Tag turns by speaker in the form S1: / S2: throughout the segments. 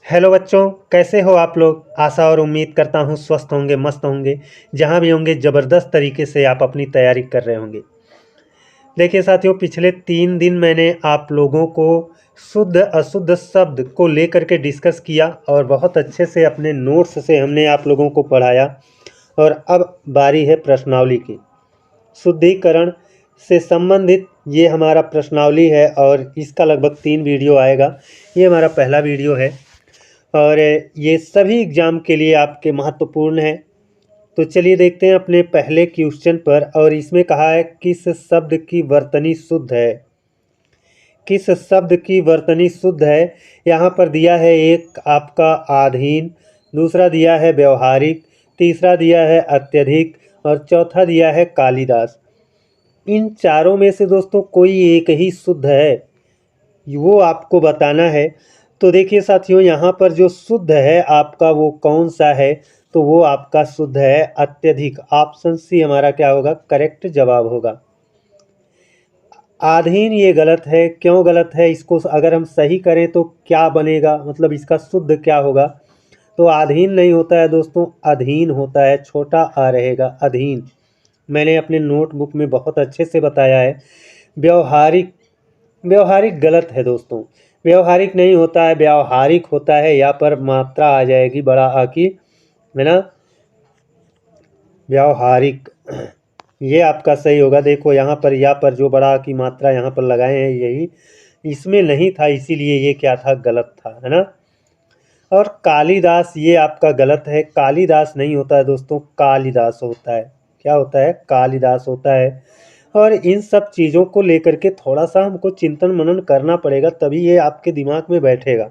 S1: Hello बच्चों, कैसे हो आप लोग। आशा और उम्मीद करता हूँ स्वस्थ होंगे, मस्त होंगे। जहाँ भी होंगे ज़बरदस्त तरीके से आप अपनी तैयारी कर रहे होंगे। देखिए साथियों, पिछले 3 दिन मैंने आप लोगों को शुद्ध अशुद्ध शब्द को लेकर के डिस्कस किया और बहुत अच्छे से अपने नोट्स से हमने आप लोगों को पढ़ाया। और अब बारी है प्रश्नावली की। शुद्धिकरण से संबंधित ये हमारा प्रश्नावली है और इसका लगभग 3 वीडियो आएगा। ये हमारा पहला वीडियो है और ये सभी एग्ज़ाम के लिए आपके महत्वपूर्ण है। तो चलिए देखते हैं अपने पहले क्वेश्चन पर। और इसमें कहा है किस शब्द की वर्तनी शुद्ध है। किस शब्द की वर्तनी शुद्ध है। यहाँ पर दिया है एक आपका आधीन, दूसरा दिया है व्यवहारिक, तीसरा दिया है अत्यधिक और चौथा दिया है कालिदास। इन चारों में से दोस्तों कोई एक ही शुद्ध है, वो आपको बताना है। तो देखिए साथियों, यहाँ पर जो शुद्ध है आपका वो कौन सा है, तो वो आपका शुद्ध है अत्यधिक। ऑप्शन सी हमारा क्या होगा, करेक्ट जवाब होगा। आधीन ये गलत है। क्यों गलत है, इसको अगर हम सही करें तो क्या बनेगा, मतलब इसका शुद्ध क्या होगा। तो आधीन नहीं होता है दोस्तों, अधीन होता है, छोटा आ रहेगा अधीन। मैंने अपने नोटबुक में बहुत अच्छे से बताया है। व्यवहारिक, व्यवहारिक गलत है दोस्तों। व्यवहारिक नहीं होता है, व्यावहारिक होता है। यहाँ पर मात्रा आ जाएगी बड़ा आ की, है ना, व्यावहारिक। ये आपका सही होगा। देखो यहाँ पर जो बड़ा की मात्रा यहाँ पर लगाए हैं, यही इसमें नहीं था, इसीलिए ये क्या था, गलत था, है ना। और कालिदास ये आपका गलत है। कालिदास नहीं होता है दोस्तों, कालिदास होता है। क्या होता है, कालिदास होता है। और इन सब चीज़ों को लेकर के थोड़ा सा हमको चिंतन मनन करना पड़ेगा, तभी ये आपके दिमाग में बैठेगा।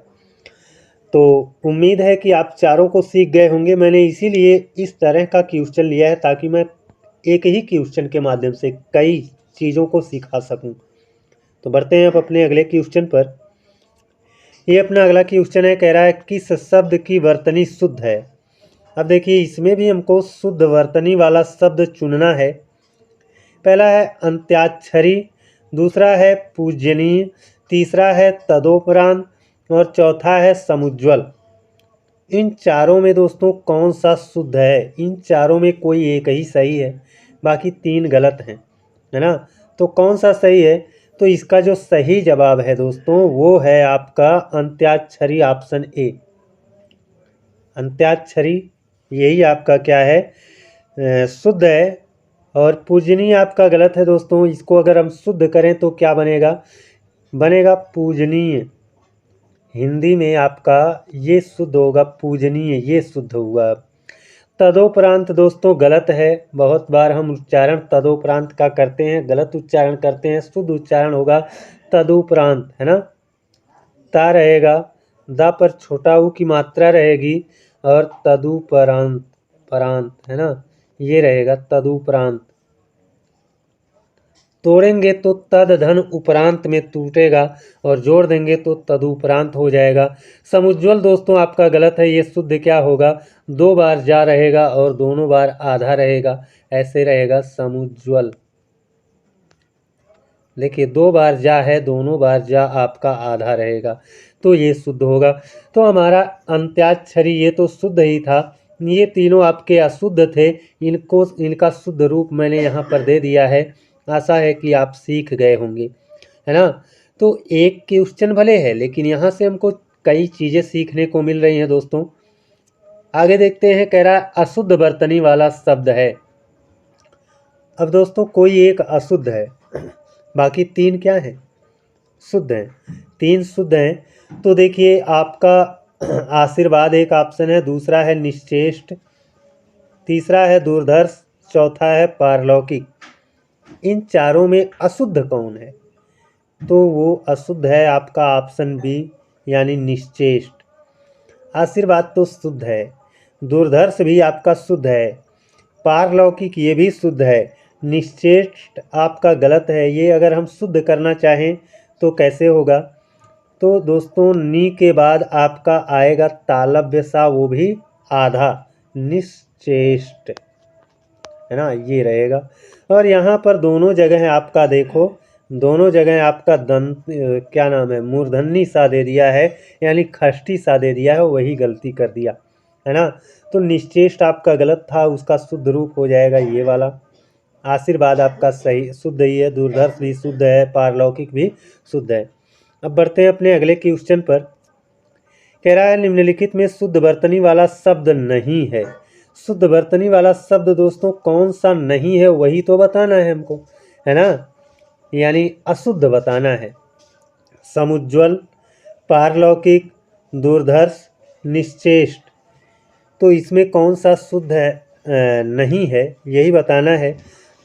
S1: तो उम्मीद है कि आप चारों को सीख गए होंगे। मैंने इसीलिए इस तरह का क्वेश्चन लिया है ताकि मैं एक ही क्वेश्चन के माध्यम से कई चीज़ों को सिखा सकूं। तो बढ़ते हैं अब अपने अगले क्वेश्चन पर। ये अपना अगला क्वेश्चन है, कह रहा है किस शब्द की वर्तनी शुद्ध है। अब देखिए इसमें भी हमको शुद्ध वर्तनी वाला शब्द चुनना है। पहला है अंत्याक्षरी, दूसरा है पूजनीय, तीसरा है तदोपरांत और चौथा है समुज्ज्वल। इन चारों में दोस्तों कौन सा शुद्ध है। इन चारों में कोई एक ही सही है, बाकी 3 गलत हैं, है ना। तो कौन सा सही है, तो इसका जो सही जवाब है दोस्तों वो है आपका अंत्याक्षरी, ऑप्शन ए, अंत्याक्षरी। यही आपका क्या है, शुद्ध है। और पूजनीय आपका गलत है दोस्तों। इसको अगर हम शुद्ध करें तो क्या बनेगा, बनेगा पूजनीय। हिंदी में आपका ये शुद्ध होगा पूजनीय, ये शुद्ध हुआ। तदोपरांत दोस्तों गलत है। बहुत बार हम उच्चारण तदोपरांत का करते हैं, गलत उच्चारण करते हैं। शुद्ध उच्चारण होगा तदुपरांत, है ना। ता रहेगा, दा पर छोटा ऊ की मात्रा रहेगी और तदुपरांत, परांत, है ना, ये रहेगा तदुपरांत। तोड़ेंगे तो तद धन उपरांत में टूटेगा और जोड़ देंगे तो तदुपरांत हो जाएगा। समुज्ज्वल दोस्तों आपका गलत है। ये शुद्ध क्या होगा, 2 बार जा रहेगा और दोनों बार आधा रहेगा, ऐसे रहेगा समुज्ज्वल। देखिए 2 बार जा है, दोनों बार जा आपका आधा रहेगा, तो ये शुद्ध होगा। तो हमारा अंत्याक्षरी ये तो शुद्ध ही था। ये तीनों आपके अशुद्ध थे, इनका शुद्ध रूप मैंने यहाँ पर दे दिया है। आशा है कि आप सीख गए होंगे, है ना। तो एक क्वेश्चन भले है लेकिन यहाँ से हमको कई चीज़ें सीखने को मिल रही हैं दोस्तों। आगे देखते हैं, कह रहा है अशुद्ध वर्तनी वाला शब्द है। अब दोस्तों कोई एक अशुद्ध है, बाकी 3 क्या है, शुद्ध हैं। 3 शुद्ध हैं। तो देखिए आपका आशीर्वाद एक ऑप्शन है, दूसरा है निश्चेष्ट, तीसरा है दूरदर्श, चौथा है पारलौकिक। इन चारों में अशुद्ध कौन है, तो वो अशुद्ध है आपका ऑप्शन बी, यानी निश्चेष्ट। आशीर्वाद तो शुद्ध है, दूरदर्श भी आपका शुद्ध है, पारलौकिक ये भी शुद्ध है, निश्चेष्ट आपका गलत है। ये अगर हम शुद्ध करना चाहें तो कैसे होगा, तो दोस्तों नी के बाद आपका आएगा तालव्य सा, वो भी आधा, निश्चेष्ट, है ना, ये रहेगा। और यहाँ पर दोनों जगह आपका देखो दोनों जगह आपका दंत क्या नाम है, मूर्धन्य सा दे दिया है, यानी खष्टी सा दे दिया है, वही गलती कर दिया है ना। तो निश्चेष्ट आपका गलत था, उसका शुद्ध रूप हो जाएगा ये वाला। आशीर्वाद आपका सही शुद्ध ही है, दूरदर्श भी शुद्ध है, पारलौकिक भी शुद्ध है। अब बढ़ते हैं अपने अगले क्वेश्चन पर। कह रहा है निम्नलिखित में शुद्ध वर्तनी वाला शब्द नहीं है। शुद्ध वर्तनी वाला शब्द दोस्तों कौन सा नहीं है, वही तो बताना है हमको, है ना। यानी अशुद्ध बताना है। समुज्ज्वल, पारलौकिक, दूरदर्श, निश्चेष्ट, तो इसमें कौन सा शुद्ध है नहीं है, यही बताना है।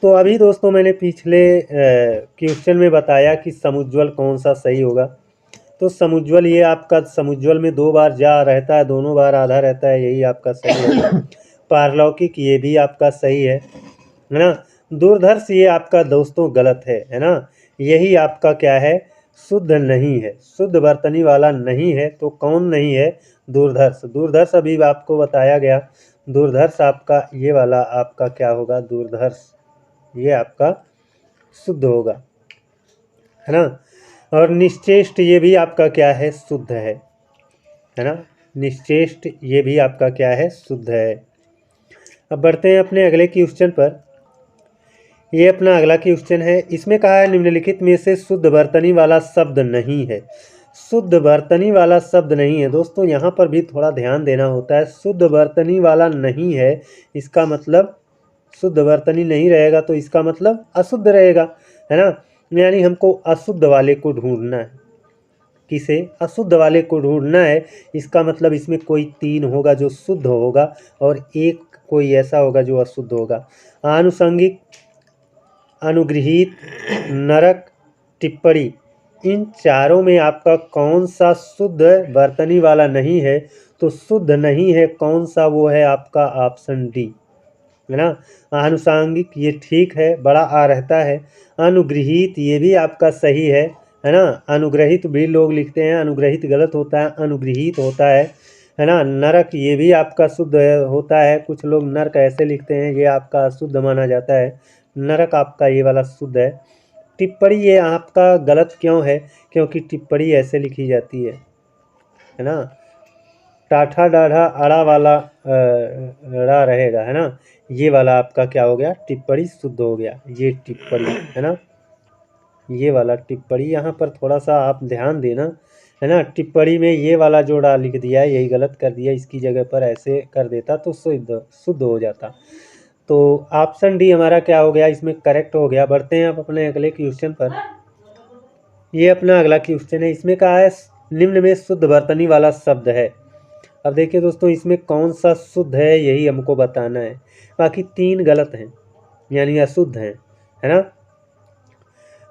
S1: तो अभी दोस्तों मैंने पिछले क्वेश्चन में बताया कि समुज्ज्वल कौन सा सही होगा। तो समुज्ज्वल, ये आपका समुज्ज्वल में 2 बार जा रहता है, दोनों बार आधा रहता है, यही आपका सही है। पारलौकिक ये भी आपका सही है ना। दूरदर्श ये आपका दोस्तों गलत है ना। यही आपका क्या है, शुद्ध नहीं है, शुद्ध वर्तनी वाला नहीं है। तो कौन नहीं है, दूरदर्श। दूरदर्श अभी आपको बताया गया, दूरदर्श आपका ये वाला आपका क्या होगा, दूरदर्श ये आपका शुद्ध होगा, है ना। और निश्चेष्ट ये भी आपका क्या है, शुद्ध है ना। निश्चेष्ट ये भी आपका क्या है, शुद्ध है। अब बढ़ते हैं अपने अगले क्वेश्चन पर। ये अपना अगला क्वेश्चन है, इसमें कहा है निम्नलिखित में से शुद्ध वर्तनी वाला शब्द नहीं है। शुद्ध वर्तनी वाला शब्द नहीं है दोस्तों, यहाँ पर भी थोड़ा ध्यान देना होता है। शुद्ध वर्तनी वाला नहीं है, इसका मतलब शुद्ध वर्तनी नहीं रहेगा तो इसका मतलब अशुद्ध रहेगा, है ना। यानी हमको अशुद्ध वाले को ढूंढना है। किसे, अशुद्ध वाले को ढूंढना है। इसका मतलब इसमें कोई 3 होगा जो शुद्ध होगा और एक कोई ऐसा होगा जो अशुद्ध होगा। आनुषंगिक, अनुगृहीत, नरक, टिप्पणी, इन चारों में आपका कौन सा शुद्ध वर्तनी वाला नहीं है। तो शुद्ध नहीं है कौन सा, वो है आपका ऑप्शन डी, है ना। आनुषांगिक ये ठीक है, बड़ा आ रहता है। अनुगृहीत ये भी आपका सही है ना। अनुग्रहित भी लोग लिखते हैं, अनुग्रहित गलत होता है, अनुगृहीत होता है ना। नरक ये भी आपका शुद्ध होता है, कुछ लोग नरक ऐसे लिखते हैं, ये आपका शुद्ध माना जाता है। नरक आपका ये वाला शुद्ध है। टिप्पणी ये आपका गलत क्यों है, क्योंकि टिप्पणी ऐसे लिखी जाती है ना। टाठा डाढ़ा अड़ा वाला रा रहेगा, है ना। ये वाला आपका क्या हो गया, टिप्पणी शुद्ध हो गया, ये टिप्पणी, है ना। ये वाला टिप्पणी, यहाँ पर थोड़ा सा आप ध्यान देना, है ना। टिप्पणी में ये वाला जोड़ा लिख दिया है, यही गलत कर दिया, इसकी जगह पर ऐसे कर देता तो शुद्ध हो जाता। तो ऑप्शन डी हमारा क्या हो गया, इसमें करेक्ट हो गया। बढ़ते हैं आप अपने अगले क्वेश्चन पर। ये अपना अगला क्वेश्चन है, इसमें कहा है निम्न में शुद्ध वर्तनी वाला शब्द है। अब देखिए दोस्तों, इसमें कौन सा शुद्ध है यही हमको बताना है। बाकी 3 गलत हैं, यानी अशुद्ध हैं, है ना।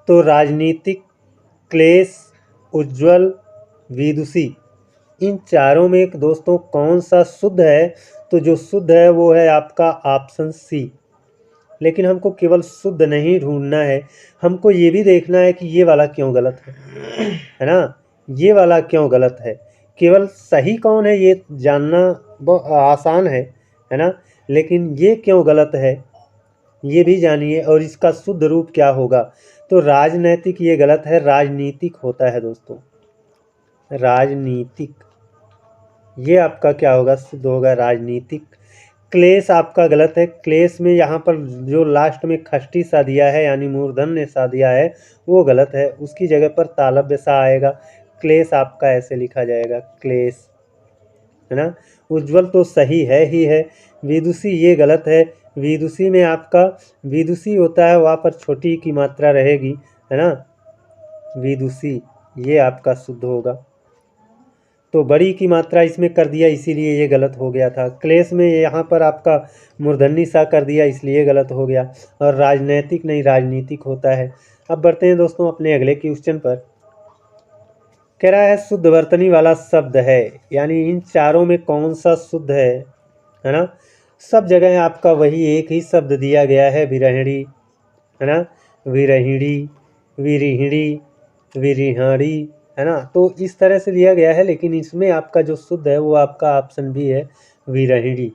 S1: तो राजनीतिक, क्लेश, उज्ज्वल, विदुषी, इन चारों में दोस्तों कौन सा शुद्ध है। तो जो शुद्ध है वो है आपका ऑप्शन सी। लेकिन हमको केवल शुद्ध नहीं ढूंढना है, हमको ये भी देखना है कि ये वाला क्यों गलत है ना। ये वाला क्यों गलत है, केवल सही कौन है ये जानना आसान है ना। लेकिन ये क्यों गलत है ये भी जानिए, और इसका शुद्ध रूप क्या होगा। तो राजनैतिक ये गलत है, राजनीतिक होता है दोस्तों, राजनीतिक ये आपका क्या होगा, शुद्ध होगा, राजनीतिक। क्लेश आपका गलत है, क्लेश में यहाँ पर जो लास्ट में खष्टी सा दिया है यानी मूर्धन्य सा दिया है वो गलत है, उसकी जगह पर तालव्य सा आएगा। क्लेश आपका ऐसे लिखा जाएगा, क्लेश, है ना। उज्ज्वल तो सही है ही है। विदुषी ये गलत है, विदुषी में आपका विदुषी होता है, वहाँ पर छोटी की मात्रा रहेगी, है ना। विदुषी ये आपका शुद्ध होगा, तो बड़ी की मात्रा इसमें कर दिया इसीलिए ये गलत हो गया था। क्लेश में यहाँ पर आपका मूर्धन्य सा कर दिया इसलिए गलत हो गया, और राजनैतिक नहीं राजनीतिक होता है। अब बढ़ते हैं दोस्तों अपने अगले क्वेश्चन पर। कह रहा है शुद्ध वर्तनी वाला शब्द है, यानी इन चारों में कौन सा शुद्ध है ना। सब जगह आपका वही एक ही शब्द दिया गया है, विरहिणी, है ना, विरहिणी, विरिहिणी, विरिहाड़ी, है ना। तो इस तरह से दिया गया है, लेकिन इसमें आपका जो शुद्ध है वो आपका ऑप्शन भी है, विरहिणी।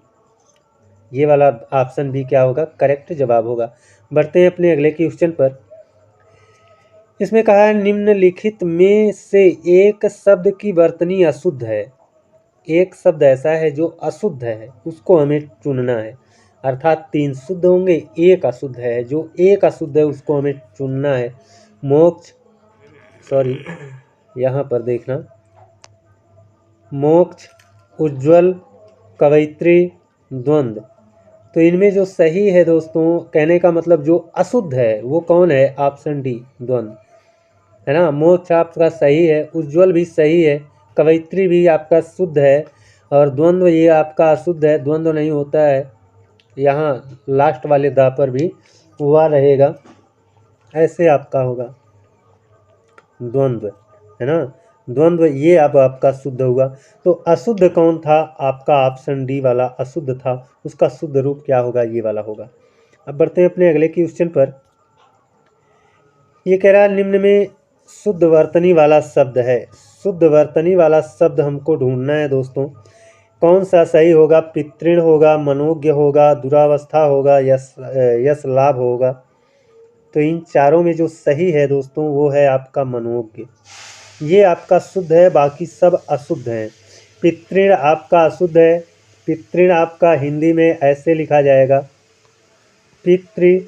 S1: ये वाला ऑप्शन भी क्या होगा, करेक्ट जवाब होगा। बढ़ते हैं अपने अगले क्वेश्चन पर। इसमें कहा है निम्नलिखित में से एक शब्द की वर्तनी अशुद्ध है। एक शब्द ऐसा है जो अशुद्ध है, उसको हमें चुनना है। अर्थात 3 शुद्ध होंगे, एक अशुद्ध है। जो एक अशुद्ध है उसको हमें चुनना है। मोक्ष, सॉरी यहाँ पर देखना, मोक्ष, उज्ज्वल, कवयित्री, द्वंद्व। तो इनमें जो सही है दोस्तों, कहने का मतलब जो अशुद्ध है वो कौन है? ऑप्शन डी, द्वंद्व, है ना। मोक्ष आपका सही है, उज्ज्वल भी सही है, कवयित्री भी आपका शुद्ध है, और द्वंद्व ये आपका अशुद्ध है, द्वंद्व नहीं होता है। यहाँ लास्ट वाले दा पर भी हुआ रहेगा, ऐसे आपका होगा द्वंद्व, है ना। द्वंद्व ये अब आपका शुद्ध हुआ। तो अशुद्ध कौन था? आपका ऑप्शन डी वाला अशुद्ध था। उसका शुद्ध रूप क्या होगा? ये वाला होगा। अब बढ़ते हैं अपने अगले क्वेश्चन पर। ये कह रहा है निम्न में शुद्ध वर्तनी वाला शब्द है। शुद्ध वर्तनी वाला शब्द हमको ढूंढना है दोस्तों। कौन सा सही होगा? पितृण होगा, मनोज्ञ होगा, दुरावस्था होगा, यश लाभ होगा। तो इन चारों में जो सही है दोस्तों वो है आपका मनोज्ञ। ये आपका शुद्ध है, बाकी सब अशुद्ध हैं। पितृण आपका अशुद्ध है। पितृण आपका हिंदी में ऐसे लिखा जाएगा, पितृ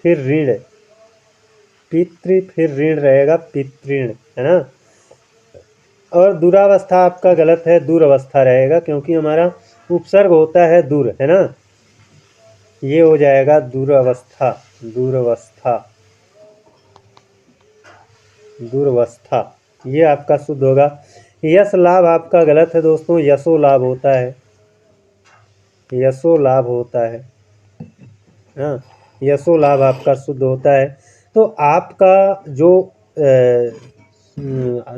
S1: फिर ऋण, पितृ फिर ऋण रहेगा, पितृण, है ना। और दुरावस्था आपका गलत है, दुरावस्था रहेगा, क्योंकि हमारा उपसर्ग होता है दुर, है ना। ये हो जाएगा दुरावस्था, दुरावस्था, दुर्वस्था, ये आपका शुद्ध होगा। यश लाभ आपका गलत है दोस्तों, यशो लाभ होता है, यशो लाभ होता है, हाँ, यशो लाभ आपका शुद्ध होता है। तो आपका जो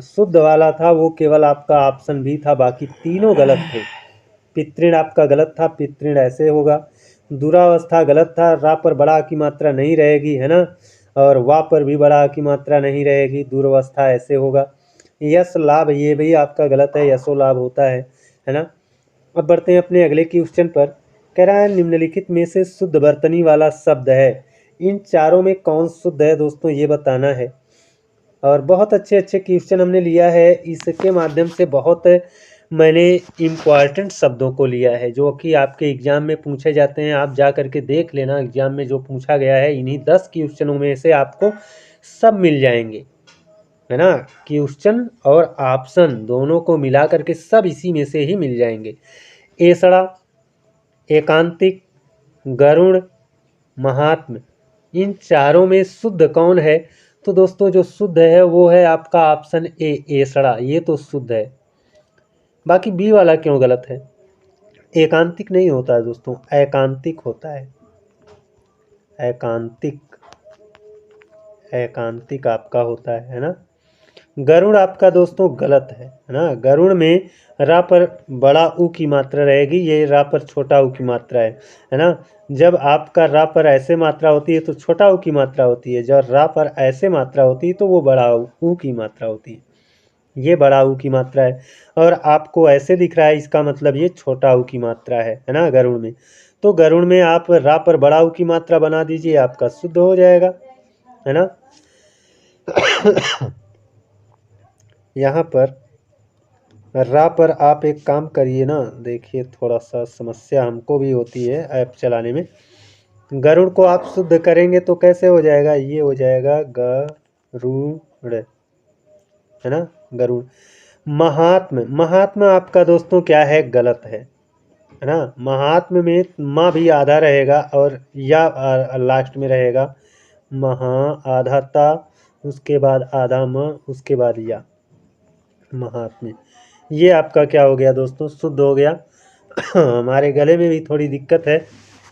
S1: शुद्ध वाला था वो केवल आपका ऑप्शन बी था, बाकी तीनों गलत थे। पितृण आपका गलत था, पितृण ऐसे होगा। दुरावस्था गलत था, रा पर बड़ा की मात्रा नहीं रहेगी, है ना, और वा पर भी बड़ा की मात्रा नहीं रहेगी, दुरावस्था ऐसे होगा। यश लाभ ये भी आपका गलत है, यशो लाभ होता है ना। अब बढ़ते हैं अपने अगले क्वेश्चन पर। कह रहा है निम्नलिखित में से शुद्ध वर्तनी वाला शब्द है। इन चारों में कौन शुद्ध है दोस्तों, ये बताना है। और बहुत अच्छे अच्छे क्वेश्चन हमने लिया है, इसके माध्यम से बहुत मैंने इम्पॉर्टेंट शब्दों को लिया है जो कि आपके एग्ज़ाम में पूछे जाते हैं। आप जा करके देख लेना, एग्ज़ाम में जो पूछा गया है इन्हीं 10 क्वेश्चनों में से आपको सब मिल जाएंगे, है ना। क्वेश्चन और ऑप्शन दोनों को मिला करके सब इसी में से ही मिल जाएंगे। एसड़ा, एकांतिक, गरुण, महात्म, इन चारों में शुद्ध कौन है? तो दोस्तों जो शुद्ध है वो है आपका ऑप्शन ए, एसड़ा, ये तो शुद्ध है। बाकी बी वाला क्यों गलत है? एकांतिक नहीं होता है दोस्तों, एकांतिक होता है, एकांतिक, एकांतिक आपका होता है ना। गरुड़ आपका दोस्तों गलत है ना। गरुड़ में रा पर बड़ा ऊ की मात्रा रहेगी, ये रा पर छोटा ऊ की मात्रा है ना। जब आपका रा पर ऐसे मात्रा होती है तो छोटा ऊ की मात्रा होती है, जब रा पर ऐसे मात्रा होती है तो वो बड़ा ऊ की मात्रा होती है। ये बड़ा ऊ की मात्रा है, और आपको ऐसे दिख रहा है, इसका मतलब ये छोटा ऊ की मात्रा है ना गरुड़ में। तो गरुड़ में आप रा पर बड़ा ऊ की मात्रा बना दीजिए, आपका शुद्ध हो जाएगा, है ना। यहाँ पर रा पर आप एक काम करिए ना, देखिए थोड़ा सा समस्या हमको भी होती है ऐप चलाने में। गरुड़ को आप शुद्ध करेंगे तो कैसे हो जाएगा? ये हो जाएगा गरुड़, है ना, गरुड़। महात्म, महात्मा आपका दोस्तों क्या है? गलत है ना। महात्म में माँ भी आधा रहेगा और या लास्ट में रहेगा, महा आधा ता, उसके बाद आधा म, उसके बाद या, महात्म्य। ये आपका क्या हो गया दोस्तों? शुद्ध हो गया। हमारे गले में भी थोड़ी दिक्कत है,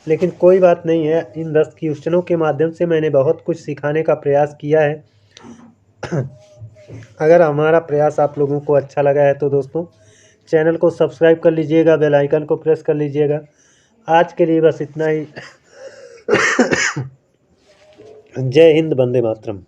S1: लेकिन कोई बात नहीं है। इन 10 क्वेश्चनों के माध्यम से मैंने बहुत कुछ सिखाने का प्रयास किया है। अगर हमारा प्रयास आप लोगों को अच्छा लगा है तो दोस्तों चैनल को सब्सक्राइब कर लीजिएगा, बेल आइकन को प्रेस कर लीजिएगा। आज के लिए बस इतना ही। जय हिंद, वंदे मातरम।